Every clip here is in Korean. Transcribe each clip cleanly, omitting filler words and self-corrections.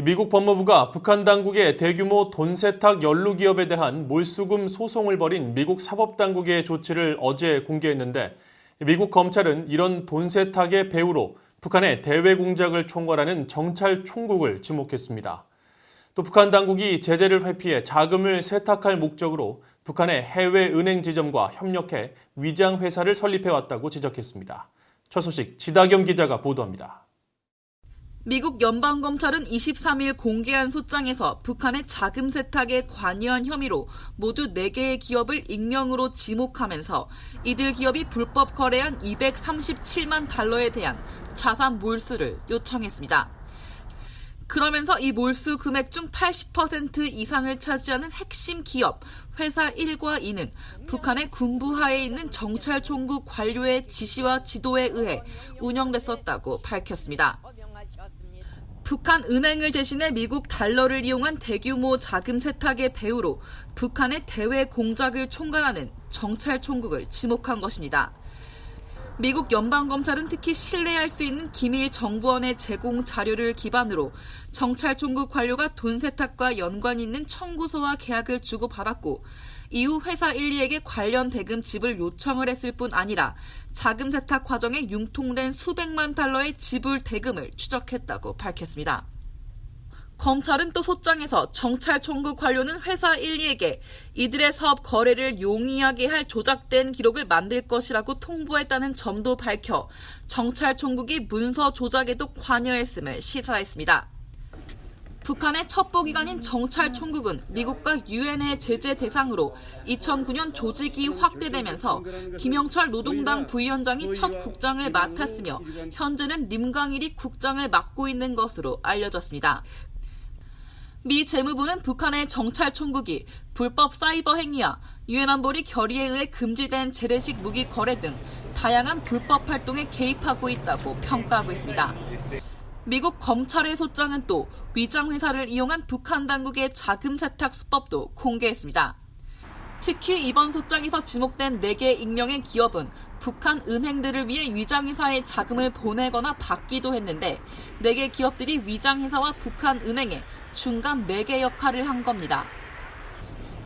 미국 법무부가 북한 당국의 대규모 돈 세탁 연루 기업에 대한 몰수금 소송을 벌인 미국 사법당국의 조치를 어제 공개했는데 미국 검찰은 이런 돈 세탁의 배후로 북한의 대외 공작을 총괄하는 정찰 총국을 지목했습니다. 또 북한 당국이 제재를 회피해 자금을 세탁할 목적으로 북한의 해외 은행 지점과 협력해 위장 회사를 설립해왔다고 지적했습니다. 첫 소식 지다겸 기자가 보도합니다. 미국 연방검찰은 23일 공개한 소장에서 북한의 자금 세탁에 관여한 혐의로 모두 4개의 기업을 익명으로 지목하면서 이들 기업이 불법 거래한 237만 달러에 대한 자산 몰수를 요청했습니다. 그러면서 이 몰수 금액 중 80% 이상을 차지하는 핵심 기업 회사 1과 2는 북한의 군부하에 있는 정찰총국 관료의 지시와 지도에 의해 운영됐었다고 밝혔습니다. 북한 은행을 대신해 미국 달러를 이용한 대규모 자금 세탁의 배후로 북한의 대외 공작을 총괄하는 정찰총국을 지목한 것입니다. 미국 연방검찰은 특히 신뢰할 수 있는 기밀 정보원의 제공 자료를 기반으로 정찰총국 관료가 돈 세탁과 연관 있는 청구서와 계약을 주고받았고 이후 회사 1, 2에게 관련 대금 지불 요청을 했을 뿐 아니라 자금 세탁 과정에 융통된 수백만 달러의 지불 대금을 추적했다고 밝혔습니다. 검찰은 또 소장에서 정찰총국 관료는 회사 1, 2에게 이들의 사업 거래를 용이하게 할 조작된 기록을 만들 것이라고 통보했다는 점도 밝혀 정찰총국이 문서 조작에도 관여했음을 시사했습니다. 북한의 첩보기관인 정찰총국은 미국과 유엔의 제재 대상으로 2009년 조직이 확대되면서 김영철 노동당 부위원장이 첫 국장을 맡았으며 현재는 림강일이 국장을 맡고 있는 것으로 알려졌습니다. 미 재무부는 북한의 정찰총국이 불법 사이버 행위와 유엔 안보리 결의에 의해 금지된 재래식 무기 거래 등 다양한 불법 활동에 개입하고 있다고 평가하고 있습니다. 미국 검찰의 소장은 또 위장 회사를 이용한 북한 당국의 자금 세탁 수법도 공개했습니다. 특히 이번 소장에서 지목된 4개 익명의 기업은 북한 은행들을 위해 위장회사에 자금을 보내거나 받기도 했는데 4개 기업들이 위장회사와 북한 은행에 중간 매개 역할을 한 겁니다.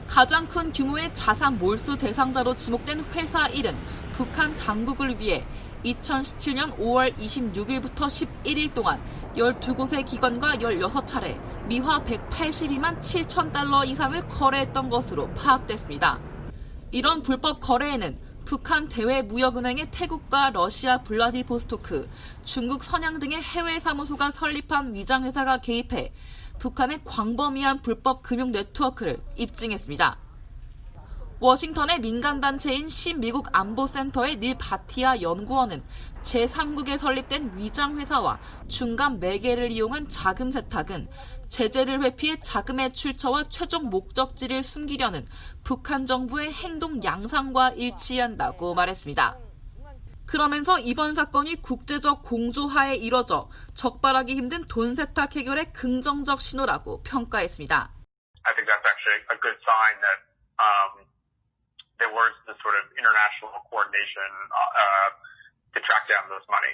가장 큰 규모의 자산 몰수 대상자로 지목된 회사 1은 북한 당국을 위해 2017년 5월 26일부터 11일 동안 12곳의 기관과 16차례 미화 182만 7천 달러 이상을 거래했던 것으로 파악됐습니다. 이런 불법 거래에는 북한 대외무역은행의 태국과 러시아 블라디보스토크, 중국 선양 등의 해외 사무소가 설립한 위장회사가 개입해 북한의 광범위한 불법 금융 네트워크를 입증했습니다. 워싱턴의 민간단체인 신미국 안보센터의 닐 바티아 연구원은 제3국에 설립된 위장회사와 중간 매개를 이용한 자금 세탁은 제재를 회피해 자금의 출처와 최종 목적지를 숨기려는 북한 정부의 행동 양상과 일치한다고 말했습니다. 그러면서 이번 사건이 국제적 공조하에 이뤄져 적발하기 힘든 돈 세탁 해결의 긍정적 신호라고 평가했습니다. I think that's actually a good sign that there was this sort of international coordination to track down this money.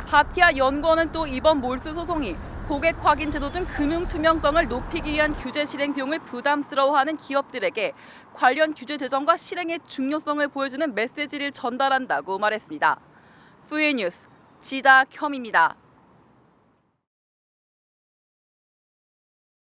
바티아 연구원은 또 이번 몰수 소송이 고객 확인 제도 등 금융 투명성을 높이기 위한 규제 실행 비용을 부담스러워하는 기업들에게 관련 규제 제정과 실행의 중요성을 보여주는 메시지를 전달한다고 말했습니다. VN 뉴스 지다겸입니다.